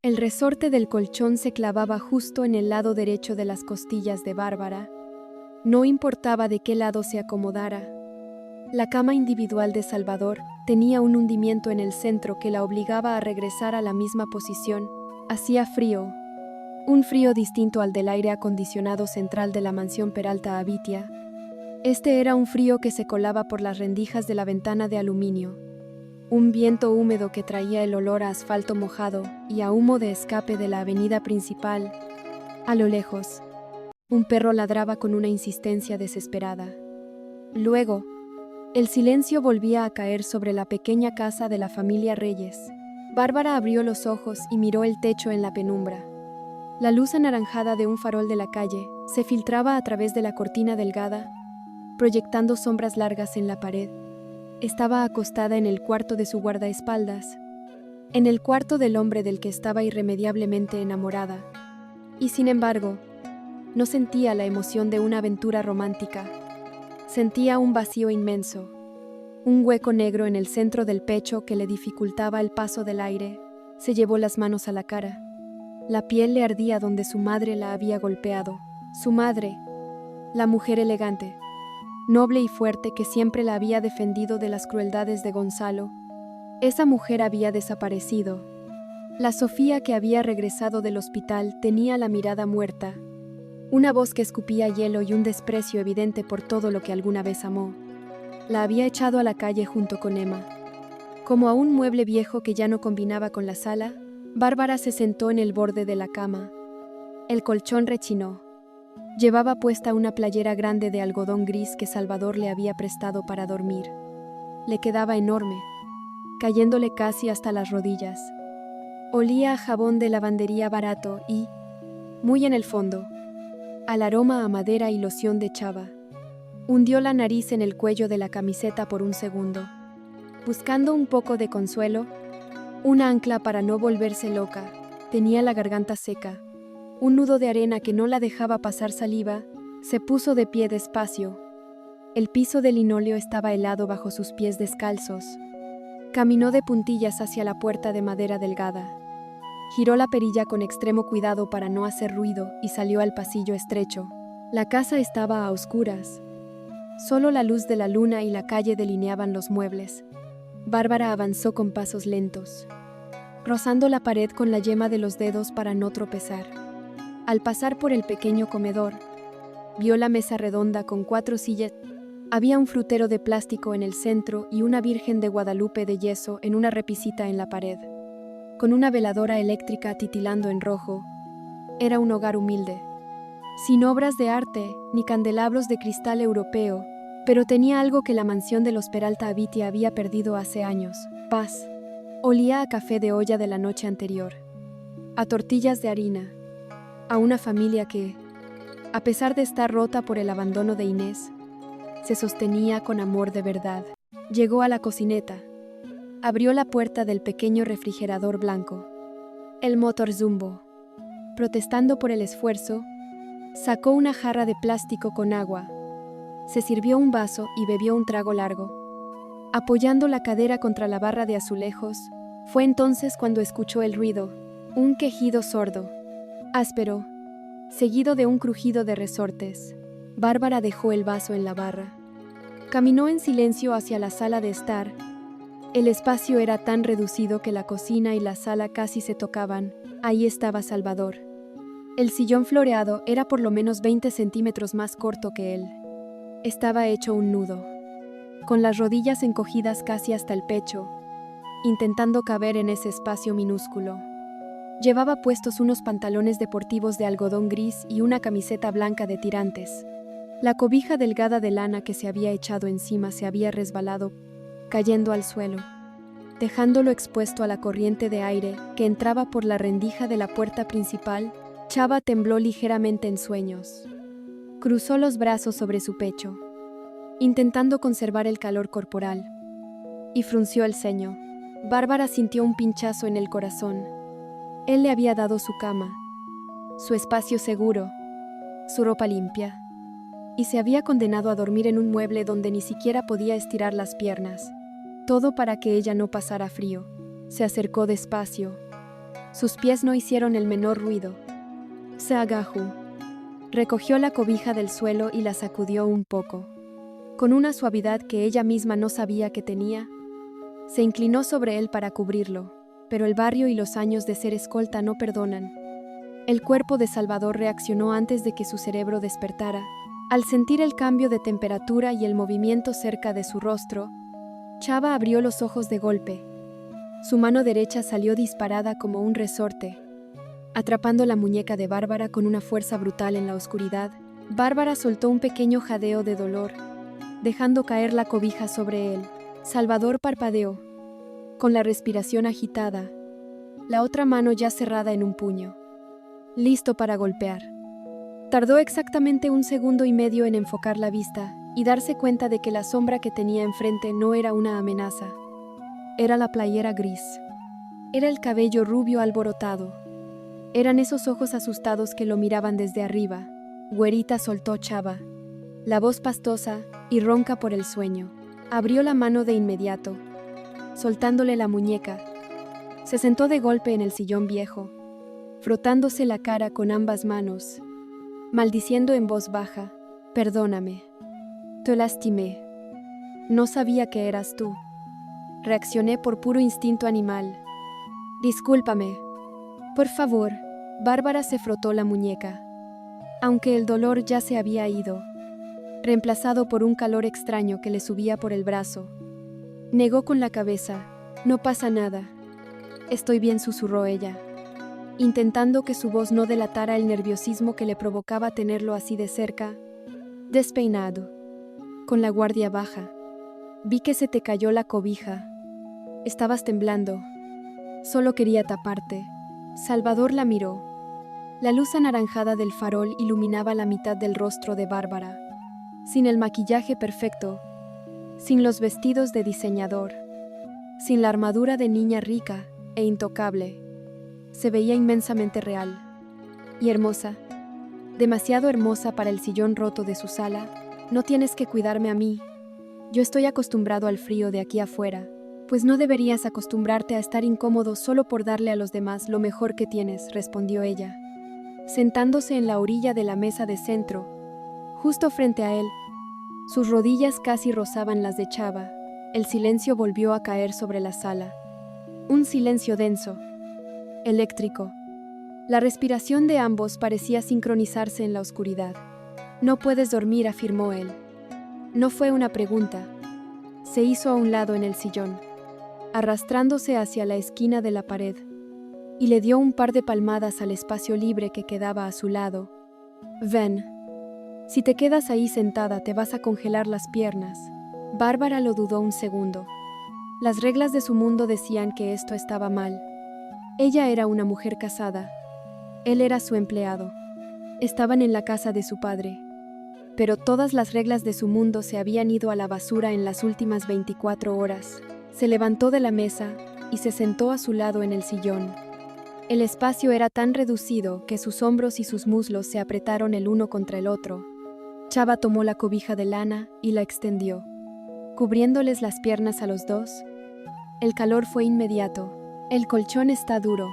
El resorte del colchón se clavaba justo en el lado derecho de las costillas de Bárbara. No importaba de qué lado se acomodara. La cama individual de Salvador tenía un hundimiento en el centro que la obligaba a regresar a la misma posición. Hacía frío, un frío distinto al del aire acondicionado central de la mansión Peralta Abitia. Este era un frío que se colaba por las rendijas de la ventana de aluminio. Un viento húmedo que traía el olor a asfalto mojado y a humo de escape de la avenida principal. A lo lejos, un perro ladraba con una insistencia desesperada. Luego, el silencio volvía a caer sobre la pequeña casa de la familia Reyes. Bárbara abrió los ojos y miró el techo en la penumbra. La luz anaranjada de un farol de la calle se filtraba a través de la cortina delgada, proyectando sombras largas en la pared. Estaba acostada en el cuarto de su guardaespaldas, en el cuarto del hombre del que estaba irremediablemente enamorada. Y sin embargo, no sentía la emoción de una aventura romántica. Sentía un vacío inmenso, un hueco negro en el centro del pecho que le dificultaba el paso del aire. Se llevó las manos a la cara. La piel le ardía donde su madre la había golpeado. Su madre, la mujer elegante, noble y fuerte que siempre la había defendido de las crueldades de Gonzalo. Esa mujer había desaparecido. La Sofía que había regresado del hospital tenía la mirada muerta, una voz que escupía hielo y un desprecio evidente por todo lo que alguna vez amó. La había echado a la calle junto con Emma. Como a un mueble viejo que ya no combinaba con la sala, Bárbara se sentó en el borde de la cama. El colchón rechinó. Llevaba puesta una playera grande de algodón gris que Salvador le había prestado para dormir. Le quedaba enorme, cayéndole casi hasta las rodillas. Olía a jabón de lavandería barato y, muy en el fondo, al aroma a madera y loción de chava. Hundió la nariz en el cuello de la camiseta por un segundo, buscando un poco de consuelo, un ancla para no volverse loca. Tenía la garganta seca. Un nudo de arena que no la dejaba pasar saliva. Se puso de pie despacio. El piso de linóleo estaba helado bajo sus pies descalzos. Caminó de puntillas hacia la puerta de madera delgada. Giró la perilla con extremo cuidado para no hacer ruido y salió al pasillo estrecho. La casa estaba a oscuras. Solo la luz de la luna y la calle delineaban los muebles. Bárbara avanzó con pasos lentos, rozando la pared con la yema de los dedos para no tropezar. Al pasar por el pequeño comedor, vio la mesa redonda con 4 sillas. Había un frutero de plástico en el centro y una Virgen de Guadalupe de yeso en una repisita en la pared, con una veladora eléctrica titilando en rojo. Era un hogar humilde, sin obras de arte ni candelabros de cristal europeo, pero tenía algo que la mansión de los Peralta Abitia había perdido hace años: paz. Olía a café de olla de la noche anterior, a tortillas de harina, a una familia que, a pesar de estar rota por el abandono de Inés, se sostenía con amor de verdad. Llegó a la cocineta. Abrió la puerta del pequeño refrigerador blanco. El motor zumbó. Protestando por el esfuerzo, sacó una jarra de plástico con agua. Se sirvió un vaso y bebió un trago largo. Apoyando la cadera contra la barra de azulejos, fue entonces cuando escuchó el ruido, un quejido sordo, áspero, seguido de un crujido de resortes. Bárbara dejó el vaso en la barra. Caminó en silencio hacia la sala de estar. El espacio era tan reducido que la cocina y la sala casi se tocaban. Ahí estaba Salvador. El sillón floreado era por lo menos 20 centímetros más corto que él. Estaba hecho un nudo, con las rodillas encogidas casi hasta el pecho, intentando caber en ese espacio minúsculo. Llevaba puestos unos pantalones deportivos de algodón gris y una camiseta blanca de tirantes. La cobija delgada de lana que se había echado encima se había resbalado, cayendo al suelo, dejándolo expuesto a la corriente de aire que entraba por la rendija de la puerta principal. Chava tembló ligeramente en sueños. Cruzó los brazos sobre su pecho, intentando conservar el calor corporal, y frunció el ceño. Bárbara sintió un pinchazo en el corazón. Él le había dado su cama, su espacio seguro, su ropa limpia, y se había condenado a dormir en un mueble donde ni siquiera podía estirar las piernas. Todo para que ella no pasara frío. Se acercó despacio. Sus pies no hicieron el menor ruido. Se agachó. Recogió la cobija del suelo y la sacudió un poco. Con una suavidad que ella misma no sabía que tenía, se inclinó sobre él para cubrirlo, pero el barrio y los años de ser escolta no perdonan. El cuerpo de Salvador reaccionó antes de que su cerebro despertara. Al sentir el cambio de temperatura y el movimiento cerca de su rostro, Chava abrió los ojos de golpe. Su mano derecha salió disparada como un resorte, atrapando la muñeca de Bárbara con una fuerza brutal en la oscuridad. Bárbara soltó un pequeño jadeo de dolor, dejando caer la cobija sobre él. Salvador parpadeó, con la respiración agitada, la otra mano ya cerrada en un puño, listo para golpear. Tardó exactamente 1,5 segundos en enfocar la vista y darse cuenta de que la sombra que tenía enfrente no era una amenaza. Era la playera gris. Era el cabello rubio alborotado. Eran esos ojos asustados que lo miraban desde arriba. Güerita, soltó Chava, la voz pastosa y ronca por el sueño. Abrió la mano de inmediato, soltándole la muñeca. Se sentó de golpe en el sillón viejo, frotándose la cara con ambas manos, maldiciendo en voz baja: «Perdóname. Te lastimé. No sabía que eras tú. Reaccioné por puro instinto animal. Discúlpame. Por favor». Bárbara se frotó la muñeca, aunque el dolor ya se había ido, reemplazado por un calor extraño que le subía por el brazo. Negó con la cabeza: «No pasa nada. Estoy bien», susurró ella, intentando que su voz no delatara el nerviosismo que le provocaba tenerlo así de cerca. «Despeinado. Con la guardia baja. Vi que se te cayó la cobija. Estabas temblando. Solo quería taparte». Salvador la miró. La luz anaranjada del farol iluminaba la mitad del rostro de Bárbara. Sin el maquillaje perfecto, sin los vestidos de diseñador, sin la armadura de niña rica e intocable, se veía inmensamente real. Y hermosa, demasiado hermosa para el sillón roto de su sala. «No tienes que cuidarme a mí. Yo estoy acostumbrado al frío de aquí afuera». «Pues no deberías acostumbrarte a estar incómodo solo por darle a los demás lo mejor que tienes», respondió ella, sentándose en la orilla de la mesa de centro, justo frente a él. Sus rodillas casi rozaban las de Chava. El silencio volvió a caer sobre la sala. Un silencio denso, eléctrico. La respiración de ambos parecía sincronizarse en la oscuridad. «No puedes dormir», afirmó él. No fue una pregunta. Se hizo a un lado en el sillón, arrastrándose hacia la esquina de la pared, y le dio un par de palmadas al espacio libre que quedaba a su lado. «Ven. Si te quedas ahí sentada te vas a congelar las piernas». Bárbara lo dudó un segundo. Las reglas de su mundo decían que esto estaba mal. Ella era una mujer casada. Él era su empleado. Estaban en la casa de su padre. Pero todas las reglas de su mundo se habían ido a la basura en las últimas 24 horas. Se levantó de la mesa y se sentó a su lado en el sillón. El espacio era tan reducido que sus hombros y sus muslos se apretaron el uno contra el otro. Chava tomó la cobija de lana y la extendió, cubriéndoles las piernas a los dos. El calor fue inmediato. «El colchón está duro,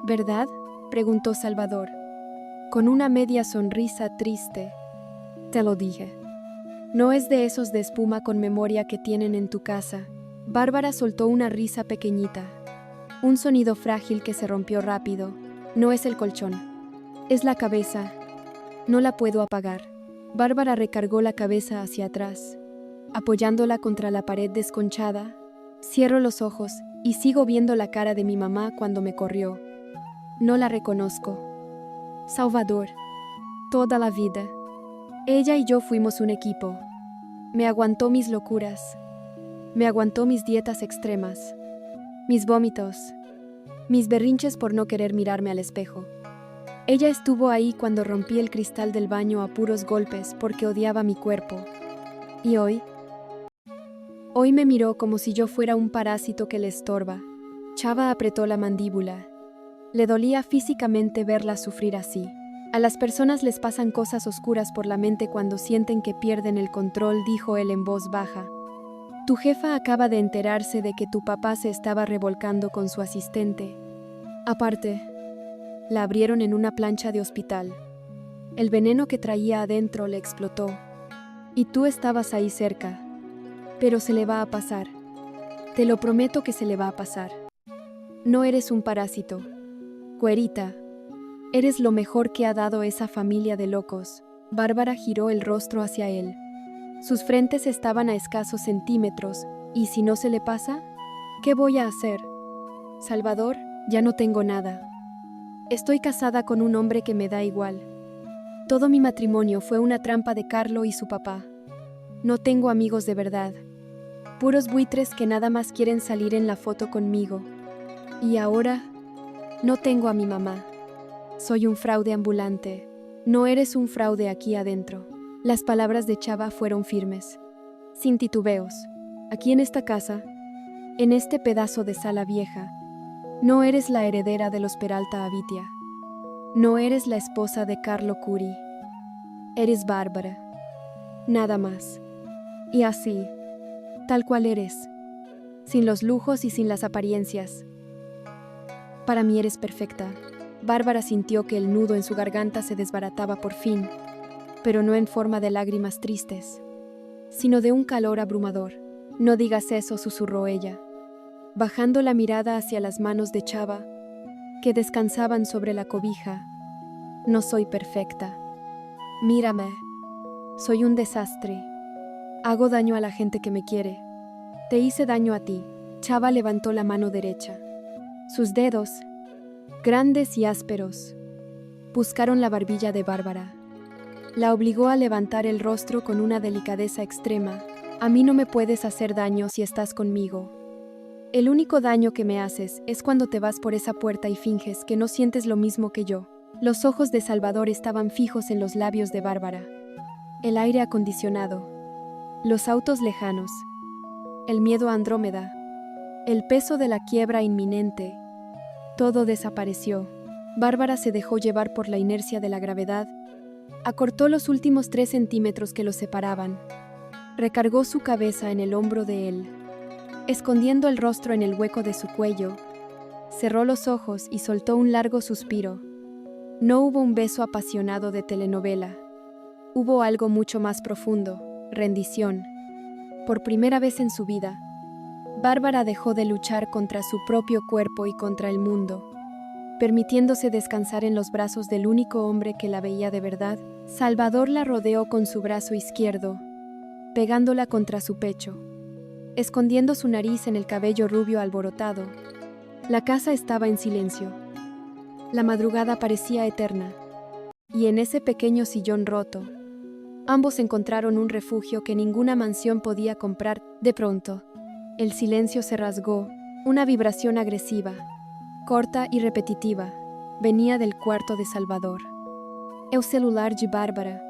¿verdad?», preguntó Salvador, con una media sonrisa triste. «Te lo dije. No es de esos de espuma con memoria que tienen en tu casa». Bárbara soltó una risa pequeñita, un sonido frágil que se rompió rápido. «No es el colchón. Es la cabeza. No la puedo apagar». Bárbara recargó la cabeza hacia atrás, apoyándola contra la pared desconchada. «Cierro los ojos y sigo viendo la cara de mi mamá cuando me corrió. No la reconozco. Salvador. Toda la vida. Ella y yo fuimos un equipo. Me aguantó mis locuras. Me aguantó mis dietas extremas, mis vómitos, mis berrinches por no querer mirarme al espejo. Ella estuvo ahí cuando rompí el cristal del baño a puros golpes porque odiaba mi cuerpo. Y hoy me miró como si yo fuera un parásito que le estorba». Chava apretó la mandíbula. Le dolía físicamente verla sufrir así. «A las personas les pasan cosas oscuras por la mente cuando sienten que pierden el control», dijo él en voz baja. «Tu jefa acaba de enterarse de que tu papá se estaba revolcando con su asistente. Aparte, la abrieron en una plancha de hospital. El veneno que traía adentro le explotó. Y tú estabas ahí cerca. Pero se le va a pasar. Te lo prometo que se le va a pasar. No eres un parásito. Güerita, eres lo mejor que ha dado esa familia de locos. Bárbara giró el rostro hacia él. Sus frentes estaban a escasos centímetros. ¿Y si no se le pasa? ¿Qué voy a hacer? Salvador, ya no tengo nada. Estoy casada con un hombre que me da igual. Todo mi matrimonio fue una trampa de Carlo y su papá. No tengo amigos de verdad. Puros buitres que nada más quieren salir en la foto conmigo. Y ahora, no tengo a mi mamá. Soy un fraude ambulante. No eres un fraude aquí adentro. Las palabras de Chava fueron firmes, sin titubeos. Aquí en esta casa, en este pedazo de sala vieja, no eres la heredera de los Peralta Avitia. No eres la esposa de Carlo Curi. Eres Bárbara. Nada más. Y así, tal cual eres, sin los lujos y sin las apariencias. Para mí eres perfecta. Bárbara sintió que el nudo en su garganta se desbarataba por fin, pero no en forma de lágrimas tristes, sino de un calor abrumador. No digas eso, susurró ella, bajando la mirada hacia las manos de Chava, que descansaban sobre la cobija. No soy perfecta. Mírame. Soy un desastre. Hago daño a la gente que me quiere. Te hice daño a ti. Chava levantó la mano derecha. Sus dedos, grandes y ásperos, buscaron la barbilla de Bárbara. La obligó a levantar el rostro con una delicadeza extrema. A mí no me puedes hacer daño si estás conmigo. El único daño que me haces es cuando te vas por esa puerta y finges que no sientes lo mismo que yo. Los ojos de Salvador estaban fijos en los labios de Bárbara. El aire acondicionado, los autos lejanos, el miedo a Andrómeda, el peso de la quiebra inminente. Todo desapareció. Bárbara se dejó llevar por la inercia de la gravedad. Acortó los últimos 3 centímetros que los separaban. Recargó su cabeza en el hombro de él. Escondiendo el rostro en el hueco de su cuello, cerró los ojos y soltó un largo suspiro. No hubo un beso apasionado de telenovela. Hubo algo mucho más profundo, rendición. Por primera vez en su vida, Bárbara dejó de luchar contra su propio cuerpo y contra el mundo, permitiéndose descansar en los brazos del único hombre que la veía de verdad. Salvador la rodeó con su brazo izquierdo, pegándola contra su pecho, escondiendo su nariz en el cabello rubio alborotado. La casa estaba en silencio. La madrugada parecía eterna, y en ese pequeño sillón roto, ambos encontraron un refugio que ninguna mansión podía comprar. De pronto, el silencio se rasgó. Una vibración agresiva, corta y repetitiva, venía del cuarto de Salvador. El celular de Bárbara,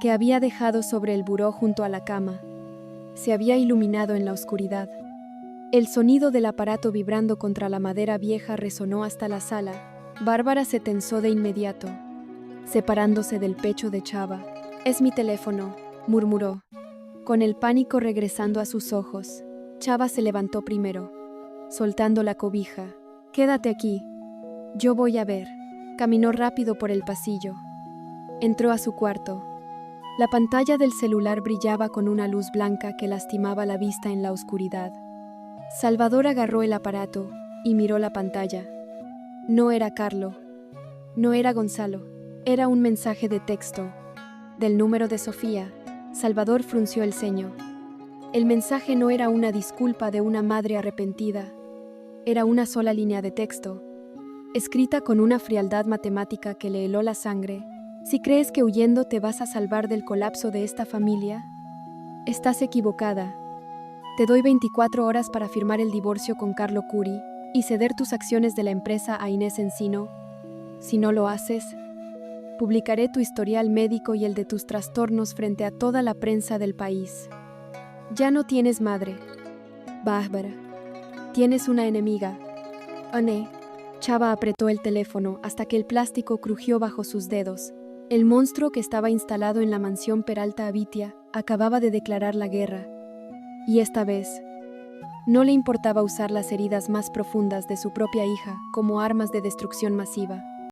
que había dejado sobre el buró junto a la cama, se había iluminado en la oscuridad. El sonido del aparato vibrando contra la madera vieja resonó hasta la sala. Bárbara se tensó de inmediato, separándose del pecho de Chava. «Es mi teléfono», murmuró, con el pánico regresando a sus ojos. Chava se levantó primero, soltando la cobija. «Quédate aquí. Yo voy a ver». Caminó rápido por el pasillo. Entró a su cuarto. La pantalla del celular brillaba con una luz blanca que lastimaba la vista en la oscuridad. Salvador agarró el aparato y miró la pantalla. No era Carlo. No era Gonzalo. Era un mensaje de texto. Del número de Sofía. Salvador frunció el ceño. El mensaje no era una disculpa de una madre arrepentida. Era una sola línea de texto, escrita con una frialdad matemática que le heló la sangre. Si crees que huyendo te vas a salvar del colapso de esta familia, estás equivocada. Te doy 24 horas para firmar el divorcio con Carlo Curi y ceder tus acciones de la empresa a Inés Encino. Si no lo haces, publicaré tu historial médico y el de tus trastornos frente a toda la prensa del país. Ya no tienes madre, Bárbara. Tienes una enemiga. Ané. Chava apretó el teléfono hasta que el plástico crujió bajo sus dedos. El monstruo que estaba instalado en la mansión Peralta Avitia acababa de declarar la guerra. Y esta vez, No le importaba usar las heridas más profundas de su propia hija como armas de destrucción masiva.